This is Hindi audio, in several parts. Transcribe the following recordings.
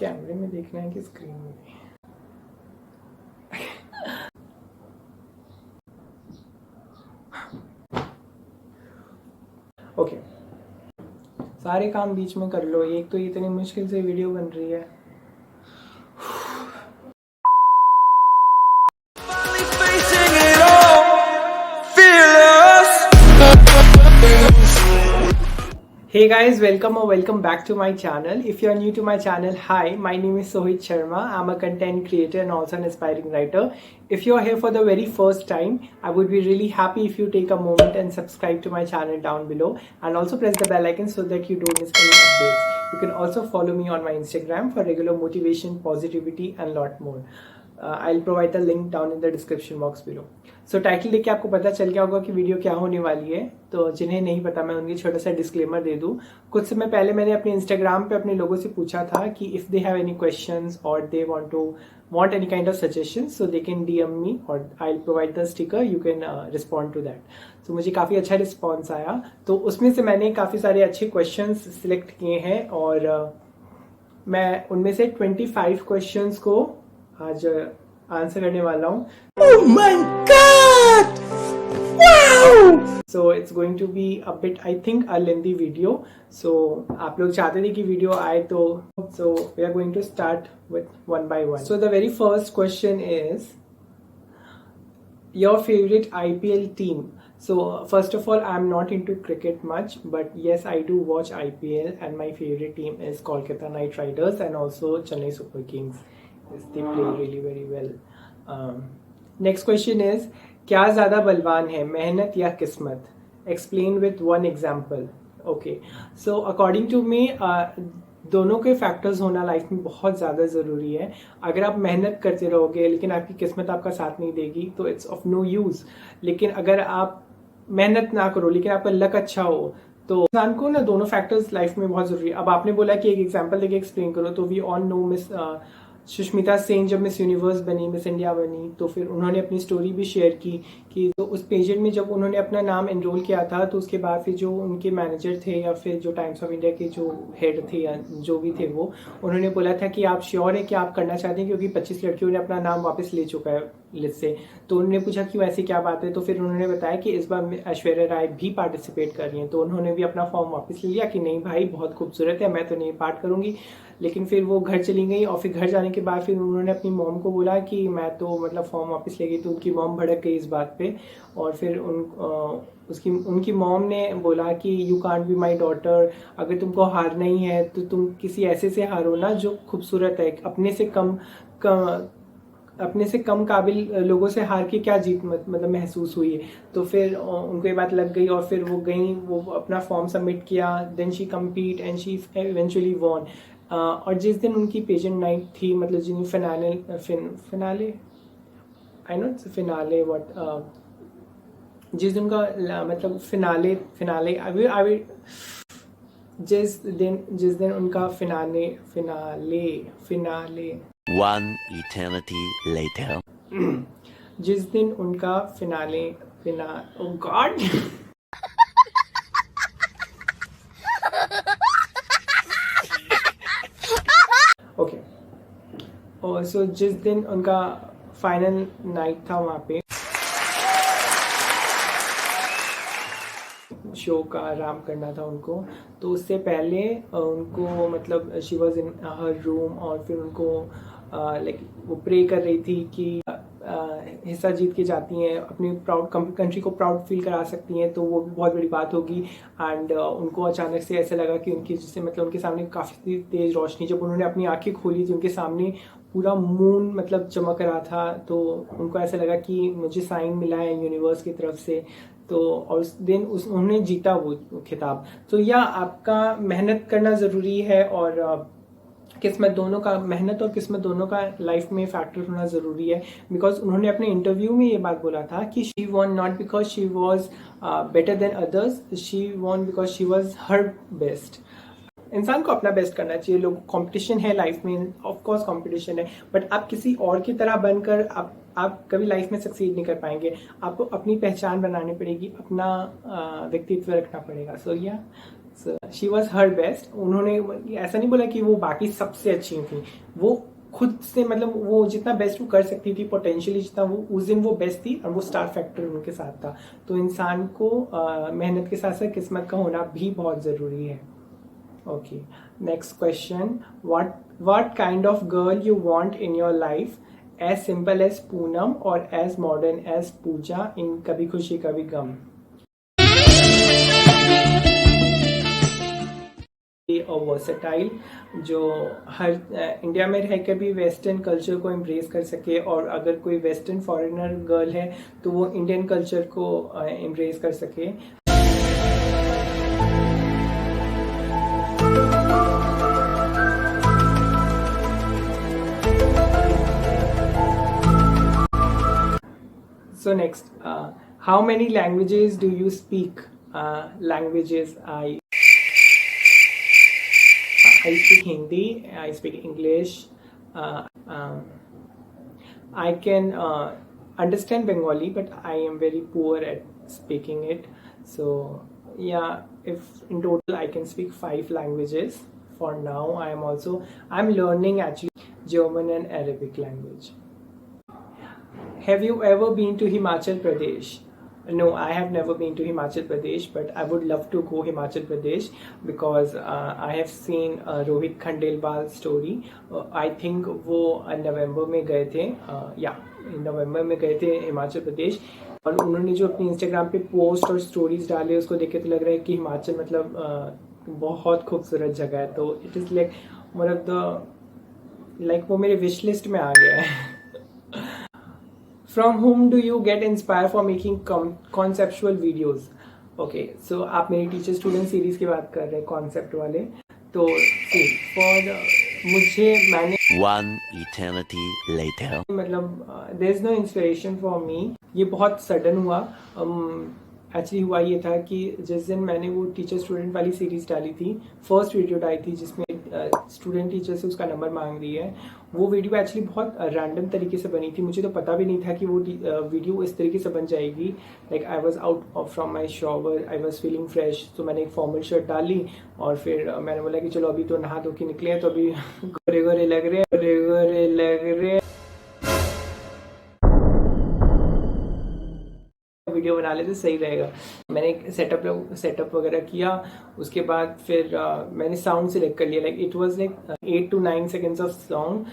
कैमरे में देखना है कि स्क्रीन में? ओके, सारे काम बीच में कर लो। एक तो इतनी मुश्किल से वीडियो बन रही है। Hey guys, welcome or welcome back to my channel. If you are new to my channel, hi, my name is Sohit Sharma. I'm a content creator and also an aspiring writer. If you are here for the very first time, I would be really happy if you take a moment and subscribe to my channel down below and also press the bell icon so that you don't miss any updates. You can also follow me on my Instagram for regular motivation, positivity and lot more. I'll provide the link down in the description box below. So title देख के आपको पता चल गया होगा कि वीडियो क्या होने वाली है। तो जिन्हें नहीं पता, मैं उनकी छोटा सा डिस्क्लेमर दे दूं। कुछ समय पहले मैंने अपने इंस्टाग्राम पे अपने लोगों से पूछा था कि if they have any questions और they want any kind of suggestions so they can DM me और I will provide the sticker, you can respond to that. तो मुझे काफ़ी अच्छा रिस्पॉन्स आया, तो उसमें से मैंने काफ़ी सारे अच्छे क्वेश्चन सिलेक्ट किए हैं और मैं उनमें से 25 क्वेश्चंस को आज आंसर करने वाला हूँ। Oh my God! Wow! So it's going to be a bit, I think, a lengthy video. So आप लोग चाहते थे कि वीडियो आए तो so we are going to start with one by one. So the very first question is your favorite IPL team. So first of all, I'm not into cricket much, but yes, I do watch IPL and my favorite team is Kolkata Knight Riders and also Chennai Super Kings. They play really very well. Next question is, क्या ज़्यादा बलवान है, मेहनत या किस्मत? Explain with one example. Okay, so according to me, दोनों के फैक्टर्स होना लाइफ में बहुत ज़्यादा ज़रूरी है। अगर आप मेहनत करते रहोगे लेकिन आपकी किस्मत आपका साथ नहीं देगी तो इट्स ऑफ नो यूज़। लेकिन अगर आप मेहनत ना करो लेकिन आपका लक अच्छा हो तो इंसान को ना दोनों फैक्टर्स लाइफ में बहुत ज़रूरी है। अब आपने बोला कि एक एग्जांपल देके एक्सप्लेन करो, तो we all know miss Sushmita Sen जब मिस यूनिवर्स बनी, मिस इंडिया बनी, तो फिर उन्होंने अपनी स्टोरी भी शेयर की कि तो उस पेजेंट में जब उन्होंने अपना नाम एनरोल किया था तो उसके बाद फिर जो उनके मैनेजर थे या फिर जो टाइम्स ऑफ इंडिया के जो हेड थे या जो भी थे वो उन्होंने बोला था कि आप श्योर है कि आप करना चाहते हैं, क्योंकि 25 लड़कियों ने अपना नाम वापस ले चुका है लिस्ट से। तो उन्होंने पूछा कि वैसे क्या बात है, तो फिर उन्होंने बताया कि इस बार ऐश्वर्या राय भी पार्टिसिपेट कर रही हैं। तो उन्होंने भी अपना फॉर्म वापस ले लिया कि नहीं भाई बहुत खूबसूरत है, मैं तो नहीं पार्ट करूंगी। लेकिन फिर वो घर चली गई और फिर घर जाने के बाद फिर उन्होंने अपनी मॉम को बोला कि मैं तो मतलब फॉर्म वापस ले गई। तो उनकी मॉम भड़क गई इस बात पे और फिर उनकी मॉम ने बोला कि you can't be my daughter, अगर तुमको हारना ही है तो तुम किसी ऐसे से हारो ना जो खूबसूरत है। अपने से कम काबिल लोगों से हार के क्या जीत मतलब महसूस हुई है। तो फिर उनको ये बात लग गई और फिर वो गई, वो अपना फॉर्म सबमिट किया, then she compete and she eventually won. और जिस दिन उनकी पेजेंट नाइट थी, मतलब जिन्हें finale I note finale what जिस दिन का मतलब फिनाले अभी जिस दिन उनका फिनाले One eternity later. जिस दिन उनका oh God! ओके, और सो जिस दिन उनका फाइनल नाइट था वहाँ पे शो का आराम करना था उनको, तो उससे पहले उनको मतलब she was in her room और फिर उनको लाइक वो प्रे कर रही थी कि हिस्सा जीत के जाती हैं, अपनी प्राउड कंट्री को प्राउड फील करा सकती हैं, तो वो बहुत बड़ी बात होगी। एंड उनको अचानक से ऐसा लगा कि उनकी जिससे मतलब उनके सामने काफ़ी तेज़ रोशनी, जब उन्होंने अपनी आंखें खोली थी उनके सामने पूरा मून मतलब चमक रहा था। तो उनको ऐसा लगा कि मुझे साइन मिला है यूनिवर्स की तरफ से। तो और उस दिन उन्होंने जीता वो खिताब। तो या आपका मेहनत करना ज़रूरी है और किस्मत दोनों का, मेहनत और किस्मत दोनों का लाइफ में फैक्टर होना ज़रूरी है। बिकॉज उन्होंने अपने इंटरव्यू में ये बात बोला था कि she von not because she was better than others, she von because she was her best. इंसान को अपना बेस्ट करना चाहिए। लोग कंपटीशन है लाइफ में, ऑफ कोर्स कंपटीशन है, बट आप किसी और की तरह बनकर आप कभी लाइफ में सक्सीड नहीं कर पाएंगे। आपको अपनी पहचान बनानी पड़ेगी, अपना व्यक्तित्व रखना पड़ेगा। सो या शी वॉज हर बेस्ट। उन्होंने ऐसा नहीं बोला कि वो बाकी सबसे अच्छी थी, वो खुद से मतलब वो जितना बेस्ट वो कर सकती थी पोटेंशियली, जितना वो उस दिन वो बेस्ट थी और वो स्टार फैक्टर उनके साथ था। तो इंसान को मेहनत के साथ साथ किस्मत का होना भी बहुत ज़रूरी है। Okay, next question, what kind of girl you want in your life, as simple as Poonam और as modern as Pooja in Kabhi Khushi कभी गम। और वर्सेटाइल, जो हर इंडिया में रहकर भी वेस्टर्न कल्चर को एम्ब्रेस कर सके, और अगर कोई वेस्टर्न फॉरेनर गर्ल है तो वो इंडियन कल्चर को एम्ब्रेस कर सके। So next, how many languages do you speak? Languages, I speak Hindi, I speak English, I can understand Bengali, but I am very poor at speaking it. So yeah, if in total I can speak 5 languages for now. I'm learning actually German and Arabic language. Have you ever been to Himachal Pradesh? No, I have never been to Himachal Pradesh, but I would love to go Himachal Pradesh because I have seen Rohit Khandelwal story. I think वो नवंबर में गए थे, नवंबर में गए थे हिमाचल प्रदेश, और उन्होंने जो अपनी इंस्टाग्राम पे पोस्ट और स्टोरीज डाले उसको देख के तो लग रहा है कि हिमाचल मतलब बहुत खूबसूरत जगह है। तो it is like one of the वो मेरे विश लिस्ट में आ गया है। From whom do you get inspired for making conceptual videos? Okay, so आप मेरी टीचर स्टूडेंट सीरीज की बात कर रहे हैं, कॉन्सेप्ट वाले। तो मैंने One eternity later. मतलब there is no inspiration for me, ये बहुत सडन हुआ। एक्चुअली हुआ ये था कि जिस दिन मैंने वो टीचर स्टूडेंट वाली सीरीज डाली थी, फर्स्ट वीडियो डाली थी जिसमें स्टूडेंट टीचर से उसका नंबर मांग रही है, वो वीडियो एक्चुअली बहुत रैंडम तरीके से बनी थी। मुझे तो पता भी नहीं था कि वो वीडियो इस तरीके से बन जाएगी। Like I was out from my shower, I was feeling fresh, तो मैंने एक फॉर्मल शर्ट डाली और फिर मैंने बोला कि चलो अभी तो नहा धो के निकले हैं, तो अभी गोरे गोरे लग रहे वीडियो बना लेते सही रहेगा। मैंने एक सेटअप वगैरह किया, उसके बाद फिर मैंने साउंड सिलेक्ट कर लिया। Like it was like 8 to 9 seconds of song,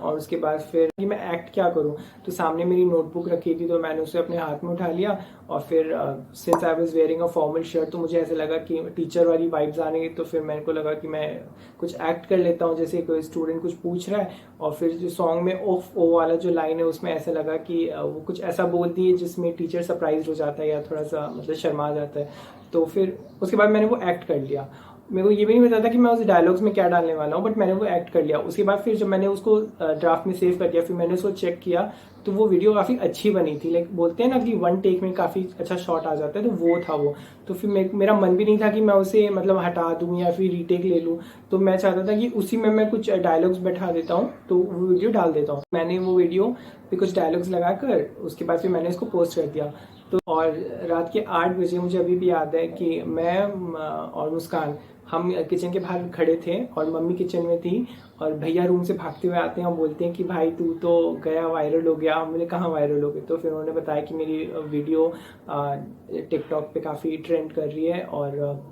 और उसके बाद फिर कि मैं एक्ट क्या करूं, तो सामने मेरी नोटबुक रखी थी तो मैंने उसे अपने हाथ में उठा लिया, और फिर since I was wearing a formal shirt तो मुझे ऐसे लगा कि टीचर वाली वाइब्स आने, तो फिर मेरे को लगा कि मैं कुछ एक्ट कर लेता हूं, जैसे कोई स्टूडेंट कुछ पूछ रहा है, और फिर जो सॉन्ग में ओफ ओ वाला जो लाइन है उसमें ऐसा लगा कि वो कुछ ऐसा बोलती है जिसमें टीचर सरप्राइज हो जाता है या थोड़ा सा मतलब शर्मा जाता है। तो फिर उसके बाद मैंने वो एक्ट कर लिया। मेरे को ये भी नहीं पता था कि मैं उस डायलॉग्स में क्या डालने वाला हूँ, बट मैंने वो एक्ट कर लिया। उसके बाद फिर जब मैंने उसको ड्राफ्ट में सेव कर दिया, फिर मैंने उसको चेक किया, तो वो वीडियो काफ़ी अच्छी बनी थी। लाइक बोलते हैं ना कि 1 टेक में काफ़ी अच्छा शॉट आ जाता है, तो वो था वो। तो फिर मेरा मन भी नहीं था कि मैं उसे मतलब हटा दूँ या फिर रीटेक ले लूँ, तो मैं चाहता था कि उसी में मैं कुछ डायलॉग्स बैठा देता हूँ, तो वो वीडियो डाल देता हूँ। मैंने वो वीडियो पे कुछ डायलॉग्स लगाकर उसके बाद फिर मैंने इसको पोस्ट कर दिया। तो और रात के 8 बजे मुझे अभी भी याद है कि मैं और मुस्कान हम किचन के बाहर खड़े थे और मम्मी किचन में थी, और भैया रूम से भागते हुए आते हैं और बोलते हैं कि भाई तू तो गया वायरल हो गया। हमने कहाँ वायरल हो गए, तो फिर उन्होंने बताया कि मेरी वीडियो टिकटॉक पे काफ़ी ट्रेंड कर रही है, और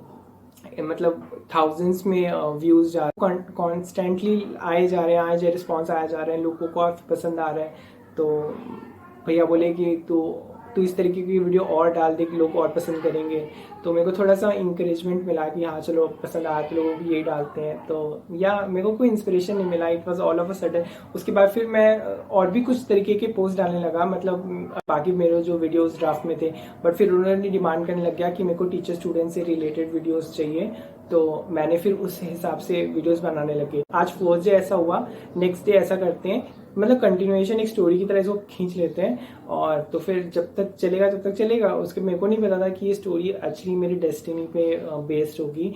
मतलब थाउजेंड्स में व्यूज़ जा रहे हैं, कॉन्स्टेंटली आए जा रहे हैं, रिस्पॉन्स आया जा रहे हैं, लोगों को काफ़ी पसंद आ रहा है। तो भैया बोले कि तू इस तरीके की वीडियो और डाल दे कि लोग और पसंद करेंगे। तो मेरे को थोड़ा सा इंकरेजमेंट मिला कि हाँ चलो पसंद आया तो लोग भी यही डालते हैं। तो या मेरे को कोई इंस्पिरेशन नहीं मिला, it was all of a sudden. उसके बाद फिर मैं और भी कुछ तरीके के पोस्ट डालने लगा, मतलब बाकी मेरे जो वीडियोस ड्राफ्ट में थे, बट फिर उन्होंने डिमांड करने लग गया कि मेरे को टीचर स्टूडेंट से रिलेटेड वीडियोस चाहिए, तो मैंने फिर उस हिसाब से वीडियोस बनाने लगे। आज 4th डे ऐसा हुआ, नेक्स्ट डे ऐसा करते हैं, मतलब कंटिन्यूएशन एक स्टोरी की तरह इसको खींच लेते हैं, और तो फिर जब तक चलेगा तब तक चलेगा। उसके मेरे को नहीं पता था कि ये स्टोरी एक्चुअली मेरी डेस्टिनी पे बेस्ड होगी।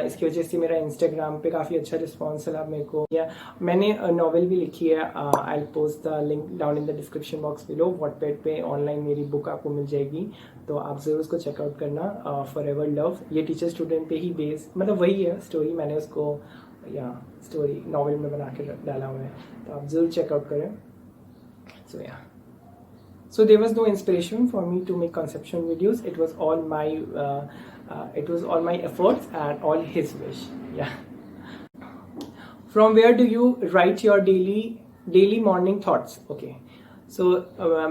इसकी वजह से मेरा इंस्टाग्राम पे काफ़ी अच्छा रिस्पॉन्स मिला मेरे को। या मैंने नॉवेल भी लिखी है, I post the link down in the description box below. Wattpad पे ऑनलाइन मेरी बुक आपको मिल जाएगी, तो आप ज़रूर उसको चेकआउट करना। फॉरएवर लव, ये टीचर स्टूडेंट पे ही बेस्ड, मतलब वही है स्टोरी, मैंने उसको या स्टोरी नॉवेल में बना के डाला हुआ है, तो आप ज़रूर चेकआउट करें। सो या so there was no inspiration for me to make conceptual videos. It was all my efforts and all his wish. Yeah. From where do you write your daily morning thoughts? Okay. So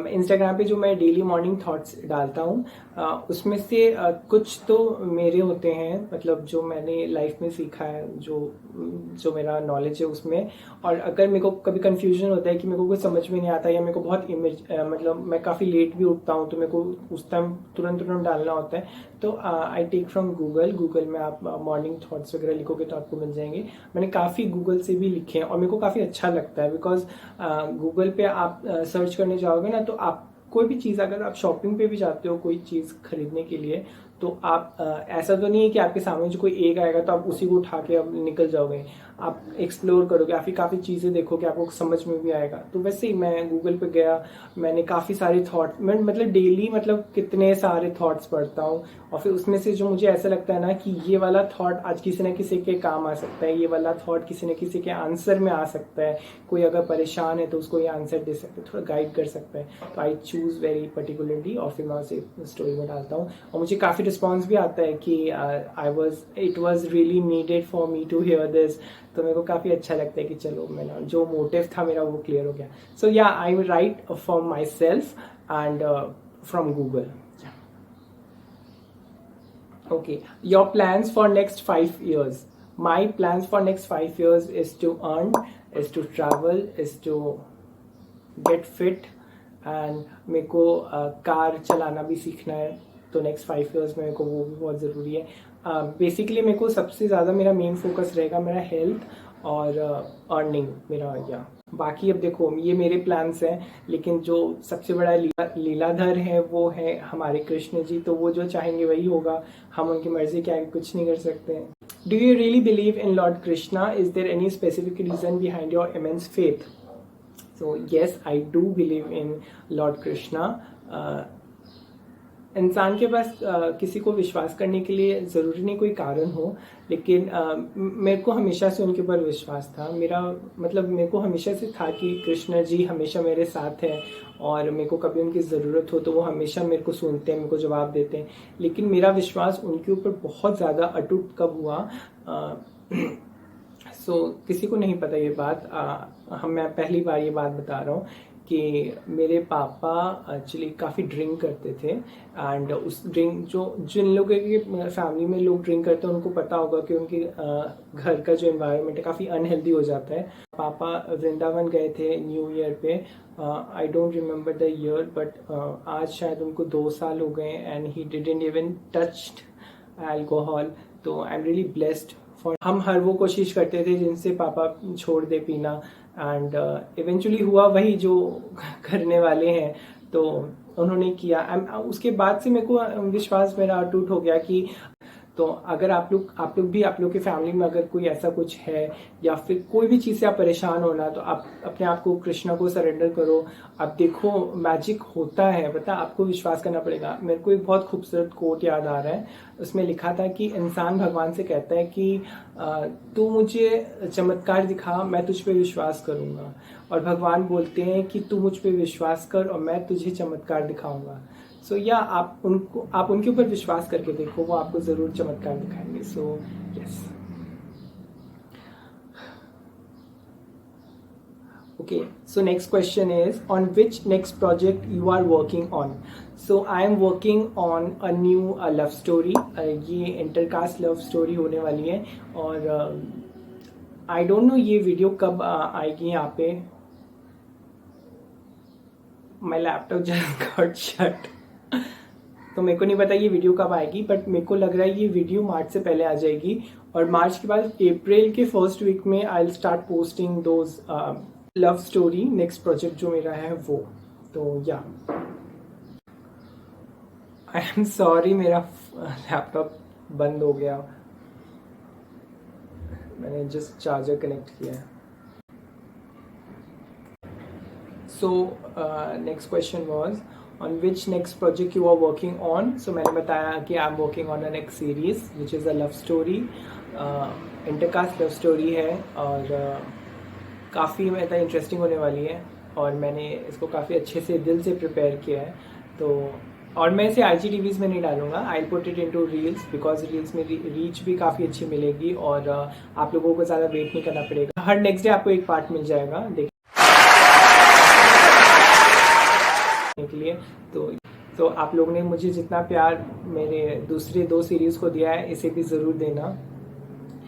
Instagram पे जो मैं डेली मॉर्निंग थॉट्स डालता हूँ, उसमें से कुछ तो मेरे होते हैं, मतलब जो मैंने लाइफ में सीखा है, जो मेरा नॉलेज है उसमें। और अगर मेरे को कभी कंफ्यूजन होता है कि मेरे को कुछ समझ में नहीं आता, या मेरे को बहुत मतलब मैं काफ़ी लेट भी उठता हूँ, तो मेरे को उस टाइम तुरंत डालना होता है, तो आई टेक फ्रॉम गूगल में आप मॉर्निंग थॉट्स वगैरह लिखोगे तो आपको मिल जाएंगे। मैंने काफ़ी गूगल से भी लिखे हैं और मेरे को काफ़ी अच्छा लगता है, बिकॉज गूगल पे आप सर्च करने जाओगे ना, तो आप कोई भी चीज़, अगर आप शॉपिंग पे भी जाते हो कोई चीज़ खरीदने के लिए, तो आप ऐसा तो नहीं है कि आपके सामने जो कोई एक आएगा तो आप उसी को उठा के अब निकल जाओगे। आप एक्सप्लोर करोगे, काफ़ी चीज़ें देखोगे, आपको समझ में भी आएगा। तो वैसे ही मैं गूगल पे गया, मैंने काफ़ी सारे थॉट, मैं मतलब डेली मतलब कितने सारे थॉट्स पढ़ता हूँ, और फिर उसमें से जो मुझे ऐसा लगता है ना कि ये वाला थॉट आज किसी न किसी के काम आ सकता है, ये वाला थॉट किसी न किसी के आंसर में आ सकता है, कोई अगर परेशान है तो उसको ये आंसर दे सकता है, थोड़ा गाइड कर सकता है, तो आई चूज़ वेरी पर्टिकुलरली, और फिर मैं उसे स्टोरी में डालता हूँ। और मुझे काफ़ी रिस्पॉन्स भी आता है कि it was really needed for me to hear this, तो मेरे को काफ़ी अच्छा लगता है कि चलो मेरा जो मोटिव था मेरा वो क्लियर हो गया। So yeah I write for myself and from Google. Okay, your plans for next 5 years. My plans for next 5 years is to earn, is to travel, is to get fit, and मेरे को कार चलाना भी सीखना है, तो नेक्स्ट 5 years में मेरे को वो भी बहुत ज़रूरी है। बेसिकली मेरे को सबसे ज़्यादा मेरा मेन फोकस रहेगा मेरा हेल्थ और अर्निंग मेरा, या बाकी अब देखो ये मेरे प्लान्स हैं, लेकिन जो सबसे बड़ा लीलाधर है वो है हमारे कृष्ण जी, तो वो जो चाहेंगे वही होगा, हम उनकी मर्जी के आगे कुछ नहीं कर सकते हैं। Do you really believe in lord Krishna? Is there any specific reason behind your immense faith? So yes, I do believe in lord Krishna. इंसान के पास किसी को विश्वास करने के लिए ज़रूरी नहीं कोई कारण हो, लेकिन मेरे को हमेशा से उनके ऊपर विश्वास था। मेरे को हमेशा से था कि कृष्ण जी हमेशा मेरे साथ हैं, और मेरे को कभी उनकी ज़रूरत हो तो वो हमेशा मेरे को सुनते हैं, मेरे को जवाब देते हैं। लेकिन मेरा विश्वास उनके ऊपर बहुत ज़्यादा अटूट कब हुआ, किसी को नहीं पता ये बात। मैं पहली बार ये बात बता रहा हूँ कि मेरे पापा एक्चुअली काफ़ी ड्रिंक करते थे, एंड उस ड्रिंक जिन लोगों के फैमिली में लोग ड्रिंक करते हैं उनको पता होगा कि उनके घर का जो एनवायरनमेंट है काफ़ी अनहेल्दी हो जाता है। पापा वृंदावन गए थे न्यू ईयर पे, I don't remember the year, but आज शायद उनको 2 साल हो गए, and he didn't even touched alcohol. तो I am really blessed for, हम हर वो कोशिश करते थे जिनसे पापा छोड़ दे पीना, एंड इवेंचुअली हुआ वही जो करने वाले हैं, तो उन्होंने किया। उसके बाद से मेरे को विश्वास मेरा अटूट हो गया कि तो अगर आप लोग की फैमिली में अगर कोई ऐसा कुछ है, या फिर कोई भी चीज़ से आप परेशान हो ना, तो आप अपने आप को कृष्णा को सरेंडर करो। आप देखो मैजिक होता है, पता, आपको विश्वास करना पड़ेगा। मेरे को एक बहुत खूबसूरत कोट याद आ रहा है, उसमें लिखा था कि इंसान भगवान से कहता है कि तू मुझे चमत्कार दिखा, मैं तुझ पे विश्वास करूँगा, और भगवान बोलते हैं कि तू मुझ पे विश्वास कर और मैं तुझे चमत्कार दिखाऊंगा। सो या आप उनके ऊपर विश्वास करके देखो, वो आपको ज़रूर चमत्कार दिखाएंगे। So yes, okay, so next question is, on which next project you are working on? So I am working on a new love story. ये इंटरकास्ट लव स्टोरी होने वाली है, और आई डोंट नो ये वीडियो कब आएगी यहाँ पे। My laptop just got shut, तो मेरे को नहीं पता ये वीडियो कब आएगी, बट मेरे को लग रहा है ये वीडियो मार्च से पहले आ जाएगी, और मार्च के बाद अप्रैल के फर्स्ट वीक में I will start posting those love story next project जो मेरा है वो। तो या आई एम सॉरी, मेरा लैपटॉप बंद हो गया, मैंने जस्ट चार्जर कनेक्ट किया है। सो next question was on which next project you are working on। so मैंने बताया कि I am working on a next series which is a love story, intercaste love story है और काफ़ी मतलब इंटरेस्टिंग होने वाली है और मैंने इसको काफ़ी अच्छे से दिल से प्रिपेयर किया है। तो और मैं इसे IGTVs में नहीं डालूंगा, I put it into reels because reels में रीच भी काफ़ी अच्छी मिलेगी और आप लोगों को ज़्यादा वेट नहीं करना पड़ेगा। हर नेक्स्ट डे आपको एक पार्ट मिल जाएगा देखने के लिए। तो आप लोगों ने मुझे जितना प्यार मेरे दूसरे 2 सीरीज को दिया है, इसे भी ज़रूर देना।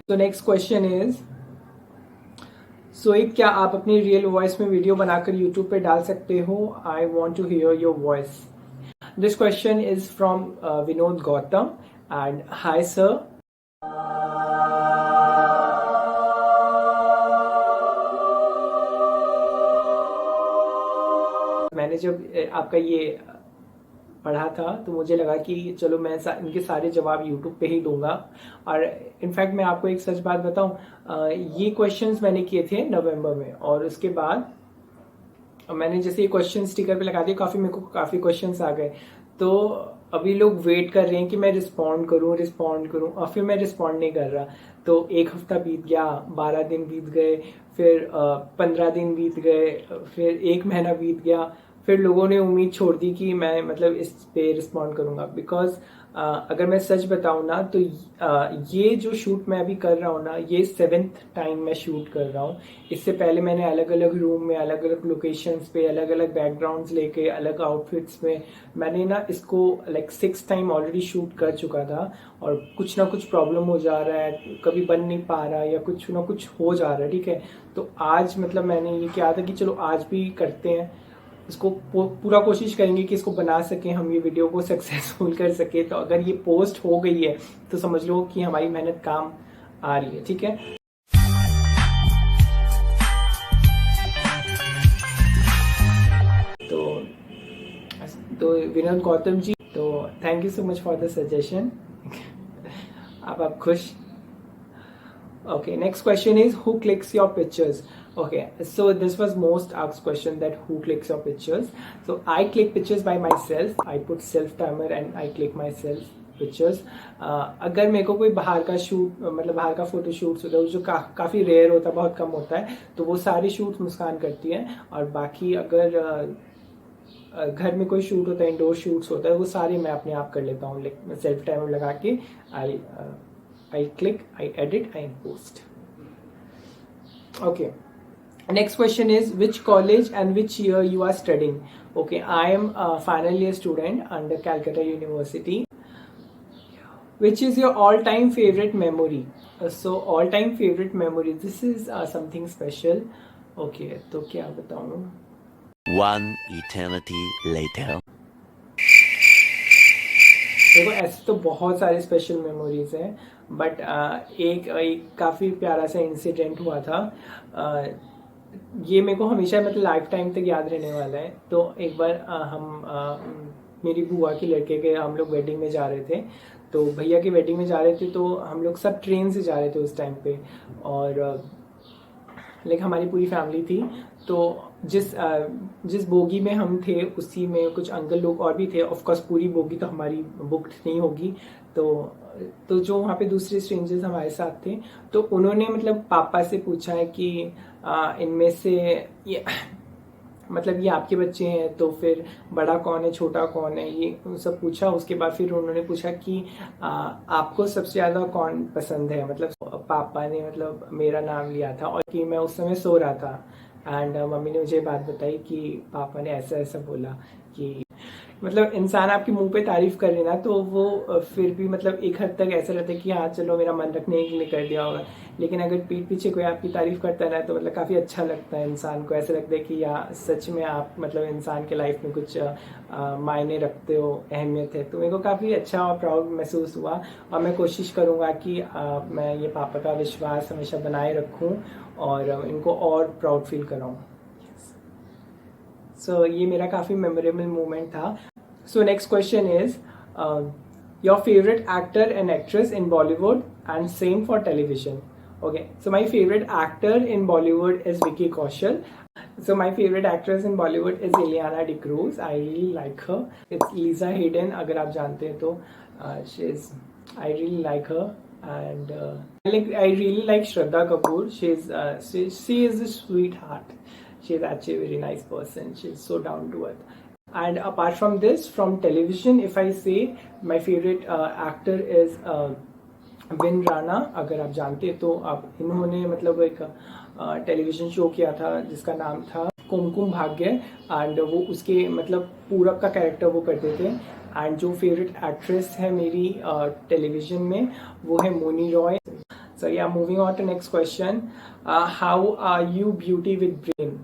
तो नेक्स्ट क्वेश्चन इज सोइब, क्या आप अपनी रियल वॉइस में वीडियो बनाकर यूट्यूब पे डाल सकते हो? I want to hear your voice. This question is from Vinod Gautam and hi sir. मैंने जब आपका ये पढ़ा था तो मुझे लगा कि चलो मैं इनके सारे जवाब यूट्यूब पे ही दूंगा। और इनफैक्ट मैं आपको एक सच बात बताऊं, ये क्वेश्चंस मैंने किए थे नवंबर में और उसके बाद मैंने जैसे ये क्वेश्चन स्टिकर पे लगा दिए, मेरे को काफ़ी क्वेश्चंस आ गए। तो अभी लोग वेट कर रहे हैं कि मैं रिस्पॉन्ड करूं और फिर मैं रिस्पॉन्ड नहीं कर रहा। तो 1 हफ्ता बीत गया, 12 दिन बीत गए, फिर 15 दिन बीत गए, फिर 1 महीना बीत गया, फिर लोगों ने उम्मीद छोड़ दी कि मैं मतलब इस पे रिस्पॉन्ड करूंगा। बिकॉज अगर मैं सच बताऊं ना तो ये जो शूट मैं अभी कर रहा हूं ना, ये 7th टाइम मैं शूट कर रहा हूं। इससे पहले मैंने अलग अलग रूम में, अलग अलग लोकेशंस पे, अलग अलग बैकग्राउंड्स लेके, अलग आउटफिट्स में मैंने ना इसको like 6th time already shoot कर चुका था। और कुछ ना कुछ प्रॉब्लम हो जा रहा है, कभी बन नहीं पा रहा या कुछ ना कुछ हो जा रहा है, ठीक है। तो आज मतलब मैंने ये किया था कि चलो आज भी करते हैं, इसको पूरा कोशिश करेंगे कि इसको बना सकें, हम ये वीडियो को सक्सेसफुल कर सके। तो अगर ये पोस्ट हो गई है तो समझ लो कि हमारी मेहनत काम आ रही है, ठीक है। तो विनोद गौतम जी, तो thank you so much for the suggestion. अब आप खुश? Okay, next question is who clicks your pictures? Okay, so this was most asked question, that who clicks your pictures. So I click pictures by myself. I put self timer and I click myself pictures. अगर मेरे को कोई बाहर का शूट मतलब बाहर का फोटो शूट्स होता है जो काफ़ी रेयर होता है, बहुत कम होता है, तो वो सारे शूट्स मुस्कान करती है। और बाकी अगर घर में कोई शूट होता है, इंडोर शूट्स होता है, वो सारे मैं अपने आप कर लेता हूँ सेल्फ टाइमर लगा के। I click, I edit, I post. Okay. Next question is which college and which year you are studying? Okay, I am a final year student under Calcutta University. Which is your all-time favorite memory? So all-time favorite memory. This is something special. Okay, तो क्या बताऊँ? One eternity later. देखो ऐसे तो बहुत सारे स्पेशल मेमोरीज हैं, बट एक काफ़ी प्यारा सा इंसिडेंट हुआ था। ये मेरे को हमेशा मतलब लाइफ टाइम तक याद रहने वाला है। तो एक बार मेरी बुआ के लड़के के हम लोग वेडिंग में जा रहे थे, तो भैया की वेडिंग में जा रहे थे, तो हम लोग सब ट्रेन से जा रहे थे उस टाइम पे। और लाइक हमारी पूरी फैमिली थी। तो जिस बोगी में हम थे उसी में कुछ अंकल लोग और भी थे। ऑफ कोर्स पूरी बोगी तो हमारी बुक्ड नहीं होगी। तो जो वहाँ पे दूसरे स्ट्रेंजर्स हमारे साथ थे, तो उन्होंने मतलब पापा से पूछा है कि इनमें से ये मतलब ये आपके बच्चे हैं, तो फिर बड़ा कौन है, छोटा कौन है, ये सब पूछा। उसके बाद फिर उन्होंने पूछा कि आपको सबसे ज़्यादा कौन पसंद है। मतलब पापा ने मतलब मेरा नाम लिया था और कि मैं उस समय सो रहा था। एंड मम्मी ने मुझे बात बताई कि पापा ने ऐसा ऐसा बोला कि मतलब इंसान आपके मुंह पे तारीफ कर रहे ना, तो वो फिर भी मतलब एक हद तक ऐसा रहता है कि हाँ चलो मेरा मन रखने के लिए कर दिया होगा। लेकिन अगर पीठ पीछे कोई आपकी तारीफ करता है ना, तो मतलब काफ़ी अच्छा लगता है इंसान को। ऐसा लगता है कि यार सच में आप मतलब इंसान के लाइफ में कुछ मायने रखते हो, अहमियत है। तो मेरे को काफ़ी अच्छा और प्राउड महसूस हुआ। और मैं कोशिश करूँगा कि मैं ये पापा का विश्वास हमेशा बनाए रखूँ और इनको और प्राउड फील कराऊँ। सो ये मेरा काफ़ी मेमोरेबल मोमेंट था. सो next question is your favourite actor and actress in Bollywood and same for television. Okay, so my favorite actor in Bollywood is Vicky Kaushal. So my favorite actress in Bollywood is Ileana D'Cruz. I really like her. It's Lisa Hayden. अगर आप जानते हैं तो I really like her, and I really like Shraddha Kapoor. She is a sweetheart. She is actually a very nice person. She is so down to earth. And apart from this, from television, if I say my favorite actor is win Rana. अगर आप जानते हैं तो आप इन्होंने मतलब एक टेलीविजन शो किया था जिसका नाम था कुमकुम भाग्य, एंड वो उसके मतलब पूरब का कैरेक्टर वो करते थे. एंड जो फेवरेट एक्ट्रेस है मेरी टेलीविजन में वो है Moni Roy. So yeah moving on to next question. How are you beauty with brain.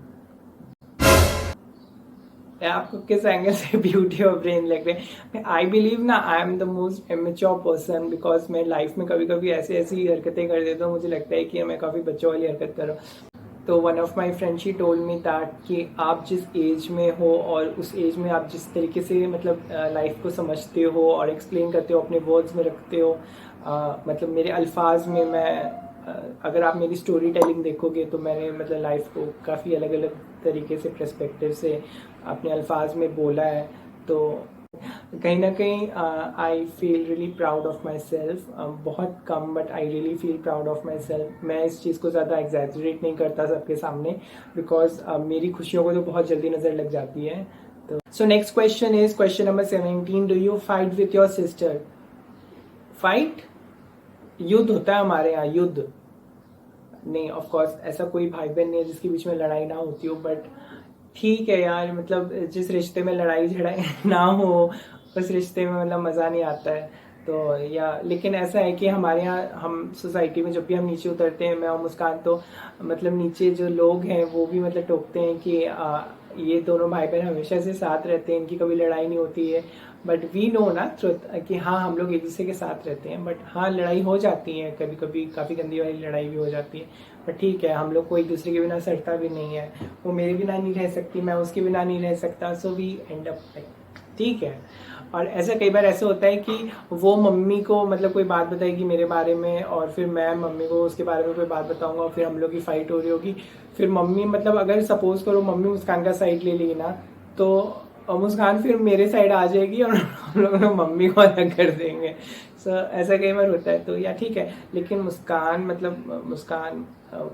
आपको किस एंगल से ब्यूटी और ब्रेन लग रहे हैं. आई बिलीव ना I am the most immature person, because मैं लाइफ में कभी कभी ऐसी हरकतें कर देता हूँ, मुझे लगता है कि मैं काफ़ी बच्चों वाली हरकत कर रहा हूँ. तो one of my friend she told me that कि आप जिस एज में हो और उस एज में आप जिस तरीके से मतलब लाइफ को समझते हो और एक्सप्लेन करते हो, अपने वर्ड्स में रखते हो, मतलब मेरे अल्फाज में मैं अगर आप मेरी स्टोरी टेलिंग देखोगे तो मैंने मतलब लाइफ को काफ़ी अलग अलग तरीके से पर्सपेक्टिव से अपने अल्फाज में बोला है. तो कहीं ना कहीं I feel really proud of myself. बहुत कम but I really feel proud of myself. मैं इस चीज़ को ज़्यादा एग्जैजरेट नहीं करता सबके सामने, बिकॉज मेरी खुशियों को तो बहुत जल्दी नज़र लग जाती है. तो सो next question is question number 17. Do you fight with your sister. Fight, युद्ध होता है हमारे यहाँ, युद्ध नहीं. ऑफ कोर्स ऐसा कोई भाई बहन नहीं है जिसके बीच में लड़ाई ना होती हो, बट ठीक है यार, मतलब जिस रिश्ते में लड़ाई झड़ाई ना हो उस रिश्ते में मतलब मज़ा नहीं आता है. तो या लेकिन ऐसा है कि हमारे यहाँ हम सोसाइटी में जब भी हम नीचे उतरते हैं, मैं और मुस्कान, तो मतलब नीचे जो लोग हैं वो भी मतलब टोकते हैं कि ये दोनों भाई बहन हमेशा से साथ रहते हैं, इनकी कभी लड़ाई नहीं होती है. बट वी नो ना ट्रुथ कि हाँ हम लोग एक दूसरे के साथ रहते हैं. बट हाँ लड़ाई हो जाती है कभी कभी, काफ़ी गंदी वाली लड़ाई भी हो जाती है. बट ठीक है, हम लोग को एक दूसरे के बिना सड़ता भी नहीं है. वो मेरे बिना नहीं रह सकती, मैं उसके बिना नहीं रह सकता. सो वी एंड अप ठीक है. और ऐसा कई बार ऐसा होता है कि वो मम्मी को मतलब कोई बात बताएगी मेरे बारे में, और फिर मैं मम्मी को उसके बारे में कोई बात बताऊंगा, और फिर हम लोग की फाइट हो रही होगी. फिर मम्मी मतलब अगर सपोज करो मम्मी मुस्कान का साइड ले लेगी ना, तो मुस्कान फिर मेरे साइड आ जाएगी और हम लोग मम्मी को अलग कर देंगे. सो ऐसा कई बार होता है. तो या ठीक है, लेकिन मुस्कान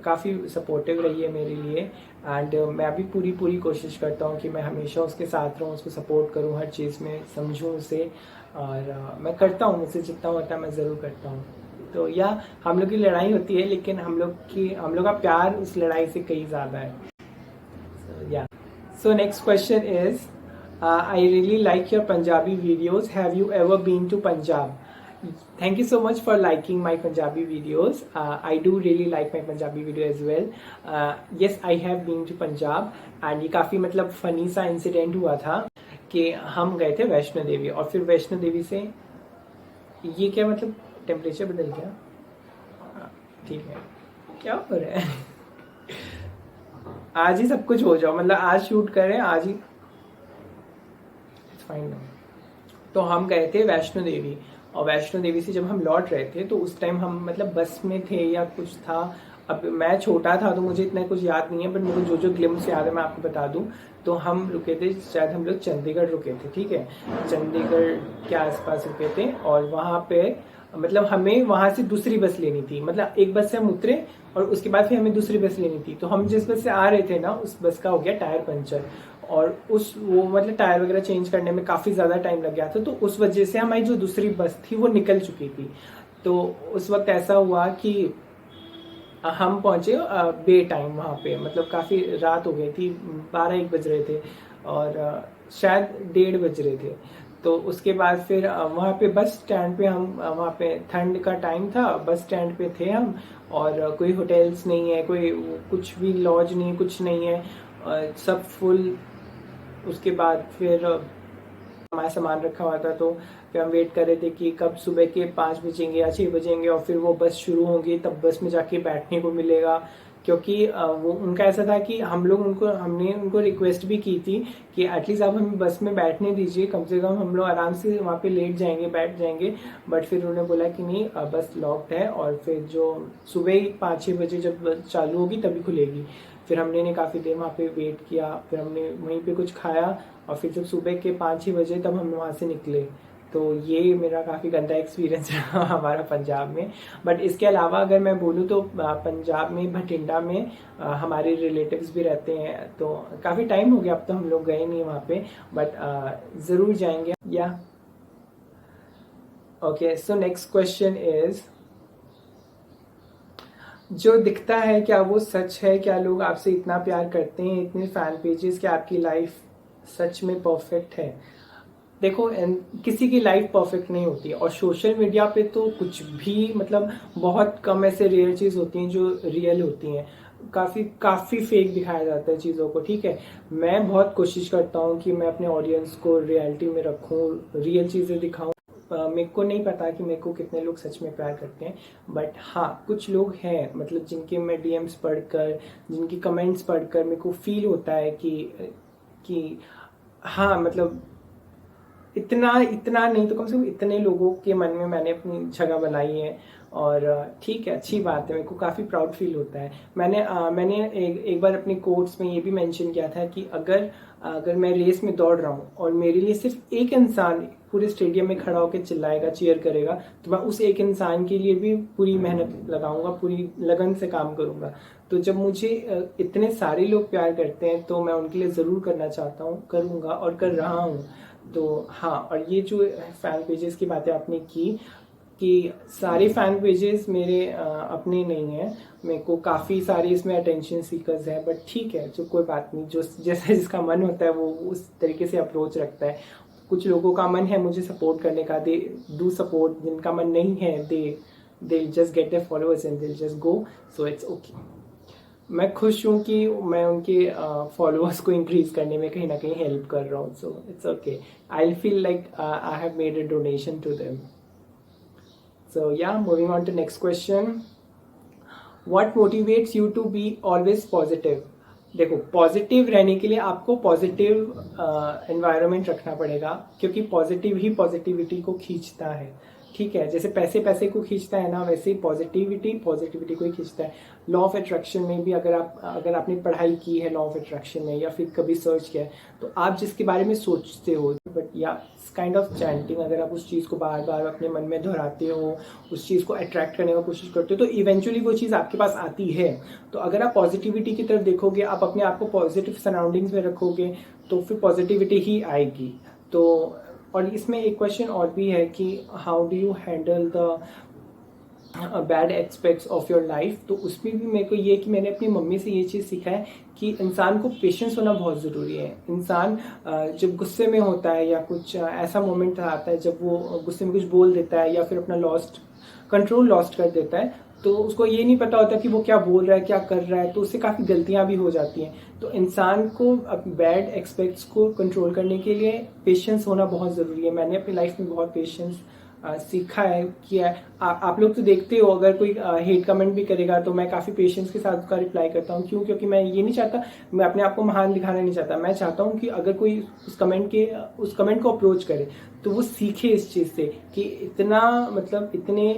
काफ़ी सपोर्टिव रही है मेरे लिए. एंड मैं भी पूरी कोशिश करता हूँ कि मैं हमेशा उसके साथ रहूँ, उसको सपोर्ट करूँ, हर चीज़ में समझूँ उसे. और मैं करता हूँ, मुझसे जितना होता है मैं ज़रूर करता हूँ. तो या हम लोग की लड़ाई होती है, लेकिन हम लोग का प्यार उस लड़ाई से कहीं ज़्यादा है. या सो next question is I really like your Punjabi videos. Have you ever been to Punjab? Thank you so much for liking my Punjabi videos. I do really like my Punjabi video as well. Yes, I have been to Punjab, and ये काफ़ी मतलब फनी सा इंसिडेंट हुआ था कि हम गए थे वैष्णो देवी, और फिर वैष्णो देवी से ये क्या मतलब टेम्परेचर बदल गया. ठीक है, क्या हो रहा है. आज ही सब कुछ हो जाओ, मतलब आज शूट करें आज ही. फाइन. तो हम गए थे वैष्णो देवी, और वैष्णो देवी से जब हम लौट रहे थे तो उस टाइम हम मतलब बस में थे या कुछ था. अब मैं छोटा था तो मुझे इतना कुछ याद नहीं है, बट मुझे जो ग्लिम्स याद है मैं आपको बता दूं. तो हम रुके थे, शायद हम लोग चंडीगढ़ रुके थे. ठीक है, चंडीगढ़ के आसपास रुके थे, और वहाँ पे मतलब हमें वहाँ से दूसरी बस लेनी थी. मतलब एक बस से हम उतरे और उसके बाद फिर हमें दूसरी बस लेनी थी. तो हम जिस बस से आ रहे थे ना, उस बस का हो गया टायर पंचर, और वो मतलब टायर वगैरह चेंज करने में काफ़ी ज़्यादा टाइम लग गया था. तो उस वजह से हमारी जो दूसरी बस थी वो निकल चुकी थी. तो उस वक्त ऐसा हुआ कि हम पहुँचे बे टाइम वहाँ पे, मतलब काफ़ी रात हो गई थी, 12-1 बज रहे थे, और शायद 1:30 बज रहे थे. तो उसके बाद फिर वहाँ पे बस स्टैंड पे हम, वहाँ पे ठंड का टाइम था, बस स्टैंड पे थे हम, और कोई होटल्स नहीं है, कोई कुछ भी लॉज नहीं, कुछ नहीं है, सब फुल. उसके बाद फिर हमारा सामान रखा हुआ था, तो फिर हम वेट कर रहे थे कि कब सुबह के 5 बजेंगे या 6 बजेंगे, और फिर वो बस शुरू होंगी, तब बस में जाके बैठने को मिलेगा. क्योंकि वो उनका ऐसा था कि हमने उनको रिक्वेस्ट भी की थी कि एटलीस्ट आप हमें बस में बैठने दीजिए, कम से कम हम लोग आराम से वहाँ पे लेट जाएंगे, बैठ जाएंगे। बट फिर उन्होंने बोला कि नहीं, बस लॉक्ड है, और फिर जो सुबह ही 5-6 बजे जब बस चालू होगी तभी खुलेगी। फिर हमने काफ़ी देर वहाँ पे वेट किया, फिर हमने वहीं पे कुछ खाया, और फिर जब सुबह के 5-6 बजे तब हम वहाँ से निकले। तो ये मेरा काफ़ी गंदा एक्सपीरियंस रहा हमारा पंजाब में। बट इसके अलावा अगर मैं बोलूँ तो पंजाब में भटिंडा में हमारे रिलेटिव्स भी रहते हैं, तो काफ़ी टाइम हो गया, अब तो हम लोग गए नहीं वहाँ पे, बट ज़रूर जाएंगे। या okay, so next question is, जो दिखता है क्या वो सच है? क्या लोग आपसे इतना प्यार करते हैं, इतने फैन पेजेस, क्या आपकी लाइफ सच में परफेक्ट है? देखो, किसी की लाइफ परफेक्ट नहीं होती, और सोशल मीडिया पे तो कुछ भी, मतलब बहुत कम ऐसे रेयर चीज़ होती हैं जो रियल होती हैं। काफ़ी काफ़ी फेक दिखाया जाता है चीज़ों को, ठीक है। मैं बहुत कोशिश करता हूँ कि मैं अपने ऑडियंस को रियलिटी में रखूँ, रियल चीज़ें दिखाऊँ। मेरे को नहीं पता कि मेरे को कितने लोग सच में प्यार करते हैं, बट हाँ, कुछ लोग हैं, मतलब जिनके मैं डीएम्स पढ़कर, जिनकी कमेंट्स पढ़कर मेरे को फील होता है कि हाँ, मतलब इतना इतना नहीं तो कम से कम इतने लोगों के मन में मैंने अपनी जगह बनाई है। और ठीक है, अच्छी बात है, मेरे को काफ़ी प्राउड फील होता है। मैंने एक बार अपनी कोट्स में ये भी मेंशन किया था कि अगर अगर मैं रेस में दौड़ रहा हूँ और मेरे लिए सिर्फ एक इंसान पूरे स्टेडियम में खड़ा होकर चिल्लाएगा, चीयर करेगा, तो मैं उस एक इंसान के लिए भी पूरी मेहनत लगाऊंगा, पूरी लगन से काम करूंगा। तो जब मुझे इतने सारे लोग प्यार करते हैं तो मैं उनके लिए ज़रूर करना चाहता हूँ, करूँगा और कर रहा हूँ। तो हाँ, और ये जो फैन पेजेस की बातें आपने की कि सारे फैन पेजेस मेरे अपने नहीं हैं, मेरे को काफ़ी सारे इसमें अटेंशन सीकर्स हैं, बट ठीक है, जो कोई बात नहीं, जो जैसा जिसका मन होता है वो उस तरीके से अप्रोच रखता है। कुछ लोगों का मन है मुझे सपोर्ट करने का, दे डू सपोर्ट, जिनका मन नहीं है they just get their followers and they just go, so it's okay. मैं खुश हूँ कि मैं उनके फॉलोअर्स को इंक्रीज करने में कहीं ना कहीं हेल्प कर रहा हूँ, so it's okay. I feel like I have made a donation to them. So yeah, moving on to next question, what motivates you to be always positive? देखो, पॉजिटिव रहने के लिए आपको पॉजिटिव एनवायरनमेंट रखना पड़ेगा, क्योंकि पॉजिटिव ही पॉजिटिविटी को खींचता है, ठीक है। जैसे पैसे पैसे को खींचता है ना, वैसे ही पॉजिटिविटी पॉजिटिविटी को ही खींचता है। लॉ ऑफ अट्रैक्शन में भी अगर आपने पढ़ाई की है लॉ ऑफ अट्रैक्शन में, या फिर कभी सर्च किया है, तो आप जिसके बारे में सोचते हो, बट या काइंड ऑफ चैंटिंग, अगर आप उस चीज़ को बार बार अपने मन में दोहराते हो, उस चीज़ को अट्रैक्ट करने की कोशिश करते हो, तो इवेंचुअली वो चीज़ आपके पास आती है। तो अगर आप पॉजिटिविटी की तरफ देखोगे, आप अपने आप को पॉजिटिव सराउंडिंग्स में रखोगे, तो फिर पॉजिटिविटी ही आएगी। तो और इसमें एक क्वेश्चन और भी है कि how do you handle the bad aspects of your life? तो उसमें भी मेरे को ये कि मैंने अपनी मम्मी से ये चीज़ सीखा है कि इंसान को पेशेंस होना बहुत ज़रूरी है। इंसान जब गुस्से में होता है, या कुछ ऐसा मोमेंट आता है जब वो गुस्से में कुछ बोल देता है, या फिर अपना कंट्रोल लॉस्ट कर देता है, तो उसको ये नहीं पता होता कि वो क्या बोल रहा है, क्या कर रहा है, तो उससे काफ़ी गलतियां भी हो जाती हैं। तो इंसान को बैड एस्पेक्ट्स को कंट्रोल करने के लिए पेशेंस होना बहुत ज़रूरी है। मैंने अपनी लाइफ में बहुत पेशेंस सीखा है, किया है। आप लोग तो देखते हो, अगर कोई हेट कमेंट भी करेगा तो मैं काफ़ी पेशेंस के साथ उसका रिप्लाई करता हूँ। क्यों? क्योंकि मैं ये नहीं चाहता, मैं अपने आप को महान दिखाना नहीं चाहता। मैं चाहता हूँ कि अगर कोई उस कमेंट को अप्रोच करे तो वो सीखे इस चीज़ से कि इतना, मतलब इतने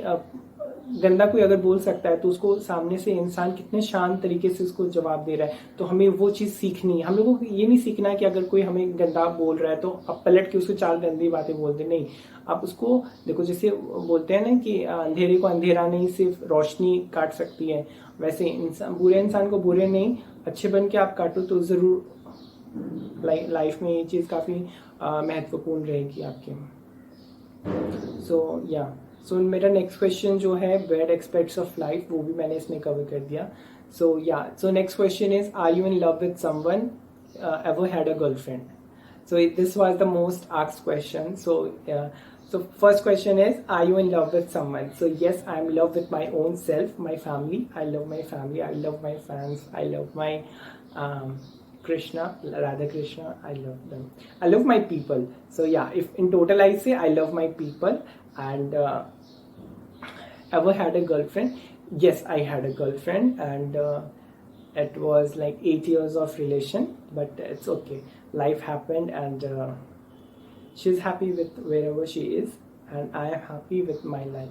गंदा कोई अगर बोल सकता है, तो उसको सामने से इंसान कितने शांत तरीके से उसको जवाब दे रहा है। तो हमें वो चीज़ सीखनी है। हम लोगों को ये नहीं सीखना है कि अगर कोई हमें गंदा बोल रहा है तो आप पलट के उसको 4 गंदी बातें बोल दे। नहीं, आप उसको देखो, जैसे बोलते हैं ना कि अंधेरे को अंधेरा नहीं, सिर्फ रोशनी काट सकती है। वैसे बुरे इंसान को बुरे नहीं, अच्छे बन के आप काटो तो ज़रूर लाइफ में ये चीज़ काफ़ी महत्वपूर्ण रहेगी आपके। सो मेरा नेक्स्ट क्वेश्चन जो है बैड एस्पेक्ट्स ऑफ लाइफ, वो भी मैंने इसमें कवर कर दिया। So next question is, are you in love with someone, ever had a girlfriend? So this was the most asked question. So first question is, are you in love with someone? So yes, I am in love with my own self, my family. I love my family. I love my fans. I love my Krishna, Radha Krishna. I love them. I love my people. So yeah, if in total I say I love my people. And ever had a girlfriend? Yes, I had a girlfriend, and It was like 8 years of relation, but it's okay. Life happened, and she's happy with wherever she is, and I am happy with my life.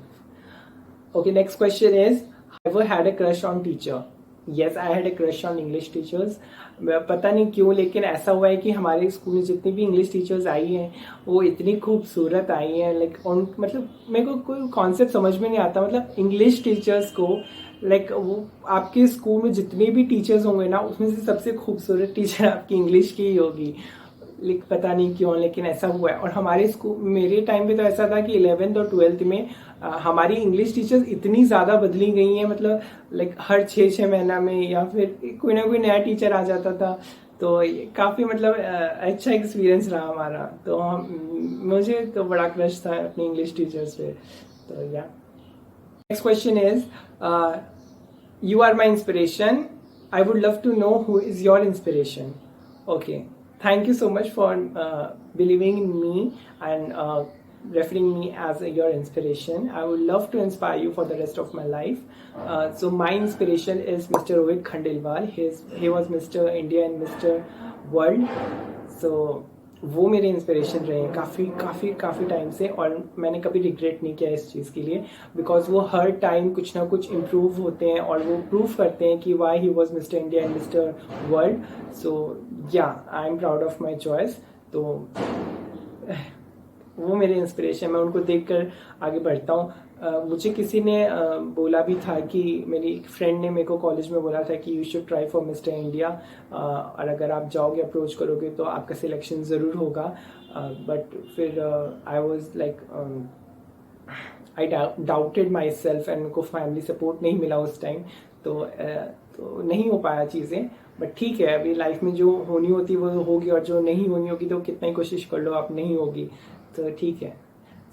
Okay, next question is, ever had a crush on teacher? Yes, I had a crush on English teachers. पता नहीं क्यों, लेकिन ऐसा हुआ है कि हमारे स्कूल में जितनी भी इंग्लिश टीचर्स आई हैं वो इतनी खूबसूरत आई हैं, लाइक उन मतलब मेरे को कोई कॉन्सेप्ट समझ में नहीं आता, मतलब इंग्लिश टीचर्स को लाइक वो आपके स्कूल में जितने भी टीचर्स होंगे ना उसमें से सबसे खूबसूरत टीचर आपकी इंग्लिश की ही होगी, पता नहीं क्यों, लेकिन ऐसा हुआ है। और हमारे स्कूल मेरे टाइम पे तो ऐसा था कि 11th और 12th में हमारी इंग्लिश टीचर्स इतनी ज़्यादा बदली गई हैं, मतलब लाइक हर 6-6 महीना में या फिर कोई ना कोई नया टीचर आ जाता था। तो काफ़ी मतलब अच्छा एक्सपीरियंस रहा हमारा। तो मुझे तो बड़ा क्रश था अपनी इंग्लिश टीचर्स पे। तो yeah next question is, you are my inspiration, I would love to know who is your inspiration. Okay, thank you so much for believing in me and referring me as your inspiration. I would love to inspire you for the rest of my life. So my inspiration is Mr. Rohit Khandelwal. He was Mr. India and Mr. World. So वो मेरे इंस्पिरेशन रहे हैं काफ़ी टाइम से, और मैंने कभी रिग्रेट नहीं किया इस चीज़ के लिए, बिकॉज वो हर टाइम कुछ ना कुछ इम्प्रूव होते हैं और वो प्रूव करते हैं कि why he was Mister India and Mister World. So yeah I am proud of my choice. तो वो मेरे इंस्पिरेशन, मैं उनको देखकर आगे बढ़ता हूँ। मुझे किसी ने बोला भी था कि मेरी एक फ्रेंड ने मेरे को कॉलेज में बोला था कि you should try for mister India, और अगर आप जाओगे अप्रोच करोगे तो आपका सिलेक्शन ज़रूर होगा। बट फिर I was like I doubted my self and उनको फैमिली सपोर्ट नहीं मिला उस टाइम, तो नहीं हो पाया चीज़ें। बट ठीक है, अभी लाइफ में जो होनी होती वो होगी, और जो नहीं होनी होगी तो कितना ही कोशिश कर लो आप नहीं होगी, तो ठीक है।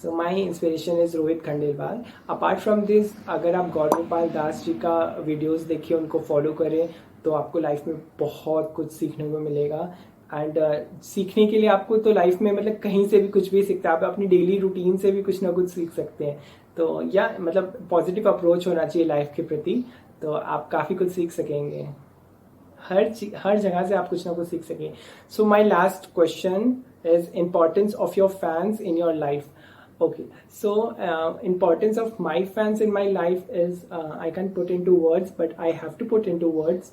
So my inspiration is Rohit Khandelwal. Apart from this, अगर आप गौरवपाल दास जी का वीडियोस देखिए, उनको फॉलो करें, तो आपको लाइफ में बहुत कुछ सीखने को मिलेगा। एंड सीखने के लिए आपको तो लाइफ में मतलब कहीं से भी कुछ भी सीखता है, आप अपनी डेली रूटीन से भी कुछ ना कुछ सीख सकते हैं। तो या मतलब पॉजिटिव अप्रोच होना चाहिए लाइफ के प्रति, तो आप काफ़ी कुछ सीख सकेंगे, हर जगह से आप कुछ ना कुछ सीख सकेंगे। So my last question is importance of your fans in your life. Okay, so importance of my fans in my life is I can't put into words, but I have to put into words.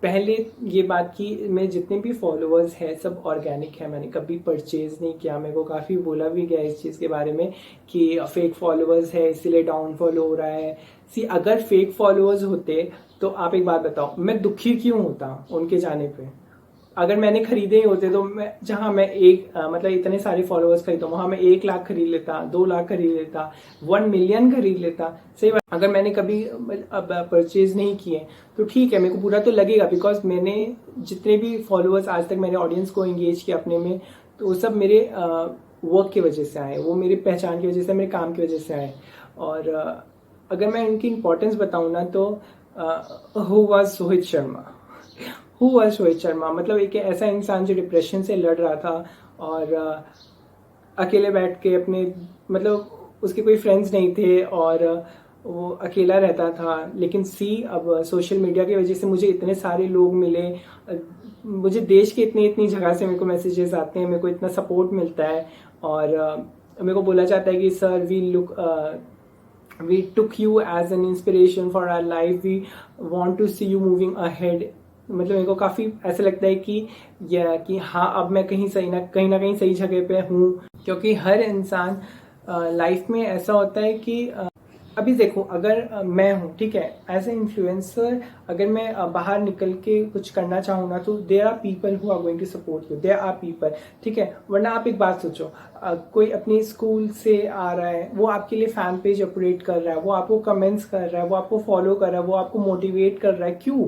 पहले ये बात कि मैं जितने भी फॉलोअर्स हैं सब ऑर्गेनिक है, मैंने कभी परचेज नहीं किया। मेरे को काफ़ी बोला भी गया इस चीज़ के बारे में कि फेक फॉलोअर्स है इसीलिए डाउनफॉल हो रहा है। अगर फेक फॉलोअर्स होते तो आप एक बात बताओ, मैं दुखी क्यों होता उनके जाने पे? अगर मैंने खरीदे ही होते तो मैं जहाँ मैं मतलब इतने सारे फॉलोअर्स खरीदता हूँ, वहाँ मैं 1 लाख खरीद लेता, 2 लाख खरीद लेता, 1 मिलियन खरीद लेता। सही बात, अगर मैंने कभी परचेज नहीं किए तो ठीक है, मेरे को बुरा तो लगेगा, बिकॉज मैंने जितने भी फॉलोअर्स आज तक मैंने ऑडियंस को एंगेज किया अपने में, तो वो सब मेरे वर्क की वजह से आए, वो मेरी पहचान की वजह से, मेरे काम की वजह से आए। और अगर मैं उनकी इम्पोर्टेंस बताऊँ ना, तो हु वाज रोहित शर्मा, मतलब एक ऐसा इंसान जो डिप्रेशन से लड़ रहा था और अकेले बैठ के अपने मतलब उसके कोई फ्रेंड्स नहीं थे और वो अकेला रहता था। लेकिन अब सोशल मीडिया की वजह से मुझे इतने सारे लोग मिले, मुझे देश के इतनी जगह से मेरे को मैसेजेस आते हैं, मेरे को इतना सपोर्ट मिलता है, और मेरे को बोला जाता है कि sir we took you as an inspiration for our life, we want to see you moving ahead. मतलब मेरे को काफ़ी ऐसा लगता है कि हाँ, अब मैं कहीं ना कहीं सही जगह पे हूँ, क्योंकि हर इंसान लाइफ में ऐसा होता है कि अभी देखो, अगर मैं हूँ, ठीक है, एज ए इन्फ्लुएंसर, अगर मैं बाहर निकल के कुछ करना चाहूँ ना, तो there are people who are going to support you, there are people, ठीक है। वरना आप एक बात सोचो, कोई अपनी स्कूल से आ रहा है, वो आपके लिए फैन पेज ऑपरेट कर रहा है, वो आपको कमेंट्स कर रहा है, वो आपको फॉलो कर रहा है, वो आपको मोटिवेट कर रहा है, क्यों?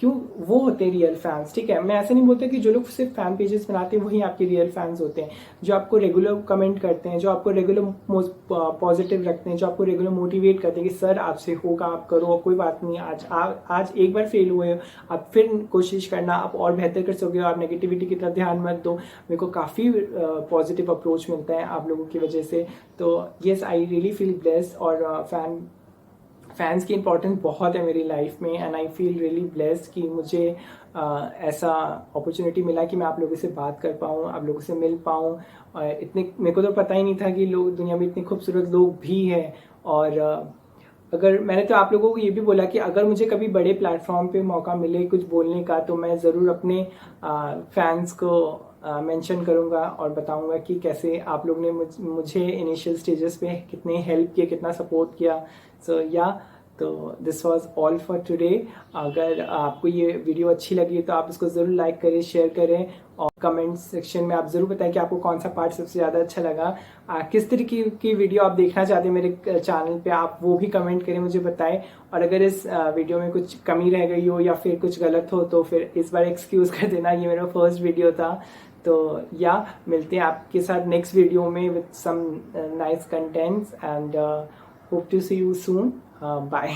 वो होते हैं रियल फैंस, ठीक है। मैं ऐसे नहीं बोलता कि जो लोग सिर्फ फैन पेजेस बनाते हैं वही आपके रियल फैंस होते हैं, जो आपको रेगुलर कमेंट करते हैं, जो आपको रेगुलर पॉजिटिव रखते हैं, जो आपको रेगुलर मोटिवेट करते हैं कि सर आपसे होगा, आप करो, कोई बात नहीं, आज एक बार फेल हुए, आप फिर कोशिश करना, आप और बेहतर कर सकोगे, आप नेगेटिविटी की तरफ ध्यान मत दो। मेरे को काफ़ी पॉजिटिव अप्रोच मिलता है आप लोगों की वजह से। तो येस, आई रियली फील ब्लेस्ड, और फैंस की इम्पोर्टेंस बहुत है मेरी लाइफ में and I feel really blessed कि मुझे ऐसा अपॉर्चुनिटी मिला कि मैं आप लोगों से बात कर पाऊँ, आप लोगों से मिल पाऊँ। इतने मेरे को तो पता ही नहीं था कि लोग दुनिया में इतने खूबसूरत लोग भी हैं। और अगर मैंने तो आप लोगों को ये भी बोला कि अगर मुझे कभी बड़े प्लेटफॉर्म पे मौका मिले कुछ बोलने का तो मैं ज़रूर अपने फैंस को मेंशन करूँगा और बताऊँगा कि कैसे आप लोग ने मुझे इनिशियल स्टेजेस पे कितने हेल्प किए, कितना सपोर्ट किया। सो तो this was all for today. अगर आपको ये वीडियो अच्छी लगी तो आप इसको ज़रूर लाइक करें, शेयर करें और कमेंट सेक्शन में आप ज़रूर बताएं कि आपको कौन सा पार्ट सबसे ज़्यादा अच्छा लगा। किस तरीके की वीडियो आप देखना चाहते हैं मेरे चैनल पे, आप वो भी कमेंट करें, मुझे बताएं। और अगर इस वीडियो में कुछ कमी रह गई हो या फिर कुछ गलत हो तो फिर इस बार एक्सक्यूज़ कर देना, ये मेरा फर्स्ट वीडियो था। तो मिलते हैं आपके साथ नेक्स्ट वीडियो में with some nice contents and hope to see you soon. Bye.